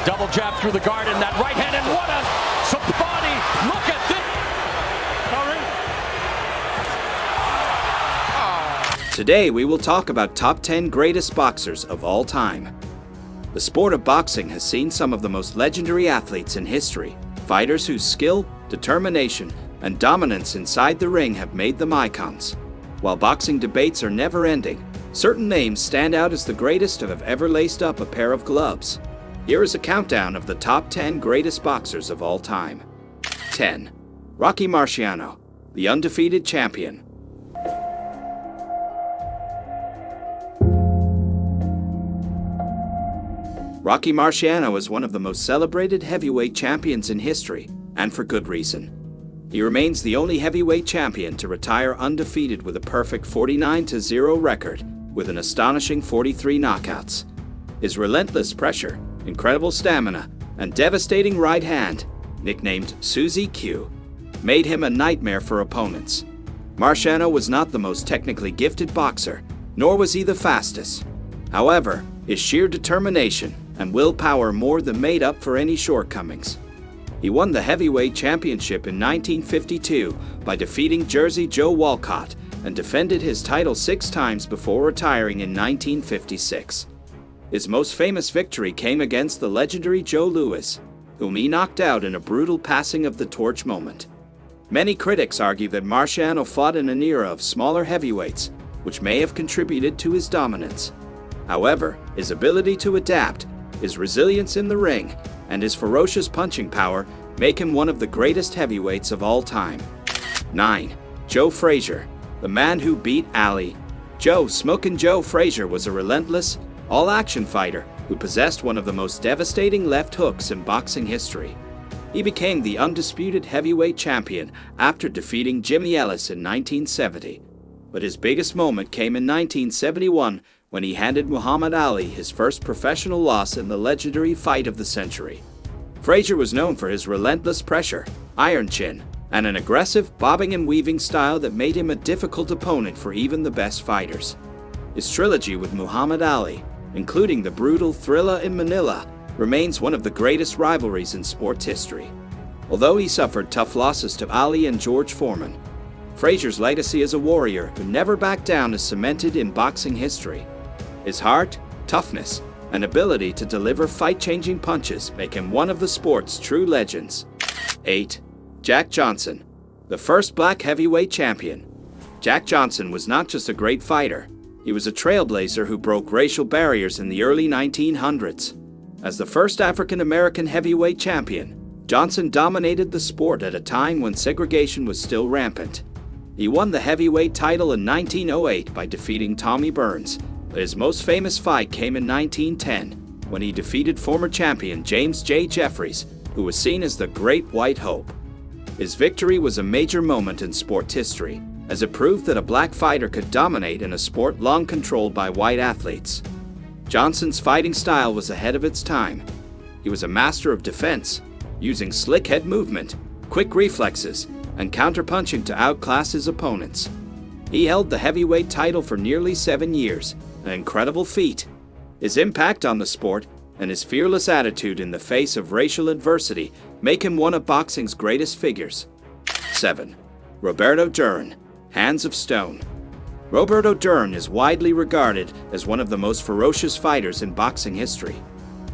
Double jab through the guard and that right hand, and what a body. Look at this. Today we will talk about top 10 greatest boxers of all time. The sport of boxing has seen some of the most legendary athletes in history, fighters whose skill, determination, and dominance inside the ring have made them icons. While boxing debates are never-ending, certain names stand out as the greatest to have ever laced up a pair of gloves. Here is a countdown of the top 10 greatest boxers of all time. 10. Rocky Marciano, the undefeated champion. Rocky Marciano is one of the most celebrated heavyweight champions in history, and for good reason. He remains the only heavyweight champion to retire undefeated with a perfect 49-0 record, with an astonishing 43 knockouts. His relentless pressure, incredible stamina, and devastating right hand, nicknamed Suzy Q, made him a nightmare for opponents. Marciano was not the most technically gifted boxer, nor was he the fastest. However, his sheer determination and willpower more than made up for any shortcomings. He won the heavyweight championship in 1952 by defeating Jersey Joe Walcott and defended his title 6 times before retiring in 1956. His most famous victory came against the legendary Joe Louis, whom he knocked out in a brutal passing of the torch moment. Many critics argue that Marciano fought in an era of smaller heavyweights, which may have contributed to his dominance. However, his ability to adapt, his resilience in the ring, and his ferocious punching power make him one of the greatest heavyweights of all time. 9. Joe Frazier, the man who beat Ali. Joe "Smokin' Joe" Frazier was a relentless, all-action fighter who possessed one of the most devastating left hooks in boxing history. He became the undisputed heavyweight champion after defeating Jimmy Ellis in 1970. But his biggest moment came in 1971 when he handed Muhammad Ali his first professional loss in the legendary fight of the century. Frazier was known for his relentless pressure, iron chin, and an aggressive bobbing and weaving style that made him a difficult opponent for even the best fighters. His trilogy with Muhammad Ali, including the brutal Thrilla in Manila, remains one of the greatest rivalries in sports history. Although he suffered tough losses to Ali and George Foreman, Frazier's legacy as a warrior who never backed down is cemented in boxing history. His heart, toughness, and ability to deliver fight-changing punches make him one of the sport's true legends. 8. Jack Johnson, the first black heavyweight champion. Jack Johnson was not just a great fighter, he was a trailblazer who broke racial barriers in the early 1900s. As the first African-American heavyweight champion, Johnson dominated the sport at a time when segregation was still rampant. He won the heavyweight title in 1908 by defeating Tommy Burns, but his most famous fight came in 1910 when he defeated former champion James J. Jeffries, who was seen as the Great White Hope. His victory was a major moment in sports history, as it proved that a black fighter could dominate in a sport long controlled by white athletes. Johnson's fighting style was ahead of its time. He was a master of defense, using slick head movement, quick reflexes, and counterpunching to outclass his opponents. He held the heavyweight title for nearly 7 years, an incredible feat. His impact on the sport and his fearless attitude in the face of racial adversity make him one of boxing's greatest figures. 7. Roberto Duran, Hands of Stone. Roberto Duran is widely regarded as one of the most ferocious fighters in boxing history.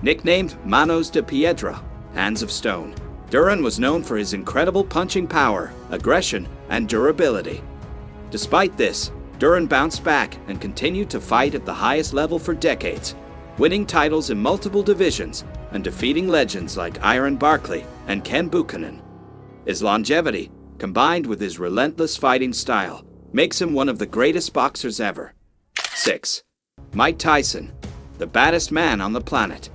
Nicknamed Manos de Piedra, Hands of Stone, Duran was known for his incredible punching power, aggression, and durability. Despite this, Duran bounced back and continued to fight at the highest level for decades, winning titles in multiple divisions and defeating legends like Iron Barkley and Ken Buchanan. His longevity, combined with his relentless fighting style, makes him one of the greatest boxers ever. 6. Mike Tyson, the baddest man on the planet.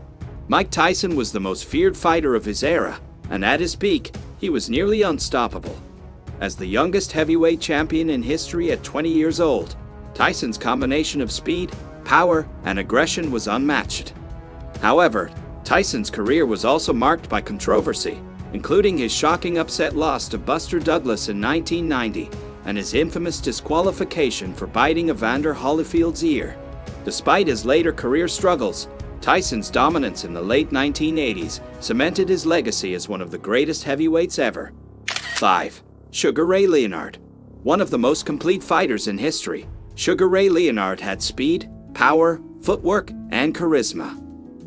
Mike Tyson was the most feared fighter of his era, and at his peak, he was nearly unstoppable. As the youngest heavyweight champion in history at 20 years old, Tyson's combination of speed, power, and aggression was unmatched. However, Tyson's career was also marked by controversy, including his shocking upset loss to Buster Douglas in 1990 and his infamous disqualification for biting Evander Holyfield's ear. Despite his later career struggles, Tyson's dominance in the late 1980s cemented his legacy as one of the greatest heavyweights ever. 5. Sugar Ray Leonard. One of the most complete fighters in history, Sugar Ray Leonard had speed, power, footwork, and charisma.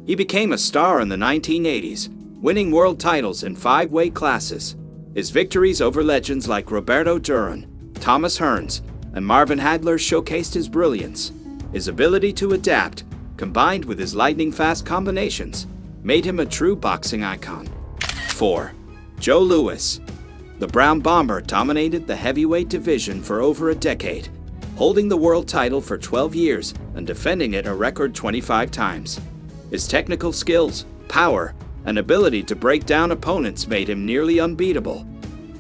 He became a star in the 1980s, winning world titles in 5 weight classes. His victories over legends like Roberto Duran, Thomas Hearns, and Marvin Hagler showcased his brilliance. His ability to adapt, combined with his lightning-fast combinations, made him a true boxing icon. 4. Joe Louis. The Brown Bomber dominated the heavyweight division for over a decade, holding the world title for 12 years and defending it a record 25 times. His technical skills, power, and ability to break down opponents made him nearly unbeatable.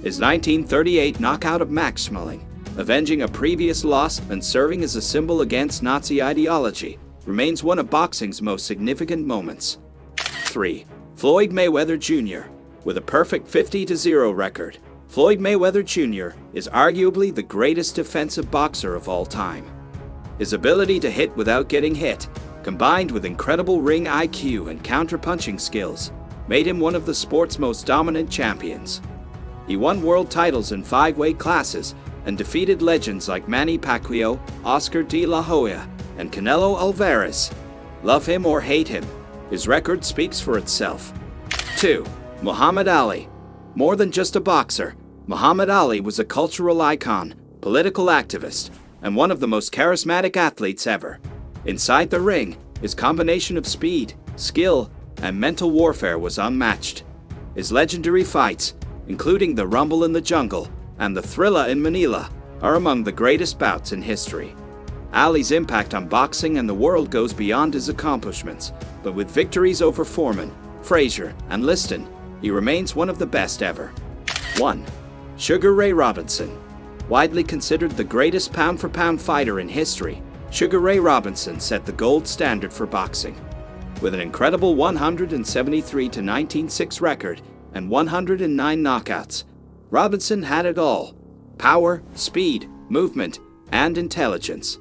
His 1938 knockout of Max Schmeling, avenging a previous loss and serving as a symbol against Nazi ideology, remains one of boxing's most significant moments. 3. Floyd Mayweather Jr. With a perfect 50-0 record, Floyd Mayweather Jr. is arguably the greatest defensive boxer of all time. His ability to hit without getting hit, combined with incredible ring IQ and counter-punching skills, made him one of the sport's most dominant champions. He won world titles in 5 weight classes and defeated legends like Manny Pacquiao, Oscar de la Hoya, and Canelo Alvarez. Love him or hate him, his record speaks for itself. 2. Muhammad Ali. More than just a boxer, Muhammad Ali was a cultural icon, political activist, and one of the most charismatic athletes ever. Inside the ring, his combination of speed, skill, and mental warfare was unmatched. His legendary fights, including the Rumble in the Jungle and the Thrilla in Manila, are among the greatest bouts in history. Ali's impact on boxing and the world goes beyond his accomplishments, but with victories over Foreman, Frazier, and Liston, he remains one of the best ever. 1. Sugar Ray Robinson. Widely considered the greatest pound-for-pound fighter in history, Sugar Ray Robinson set the gold standard for boxing. With an incredible 173-19-6 record and 109 knockouts, Robinson had it all: power, speed, movement, and intelligence.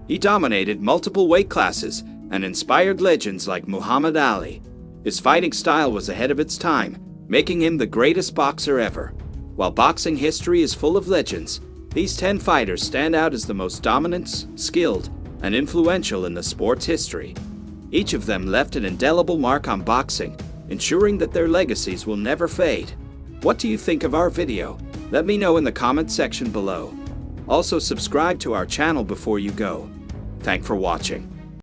He dominated multiple weight classes and inspired legends like Muhammad Ali. His fighting style was ahead of its time, making him the greatest boxer ever. While boxing history is full of legends, these 10 fighters stand out as the most dominant, skilled, and influential in the sport's history. Each of them left an indelible mark on boxing, ensuring that their legacies will never fade. What do you think of our video? Let me know in the comment section below. Also subscribe to our channel before you go. Thanks for watching.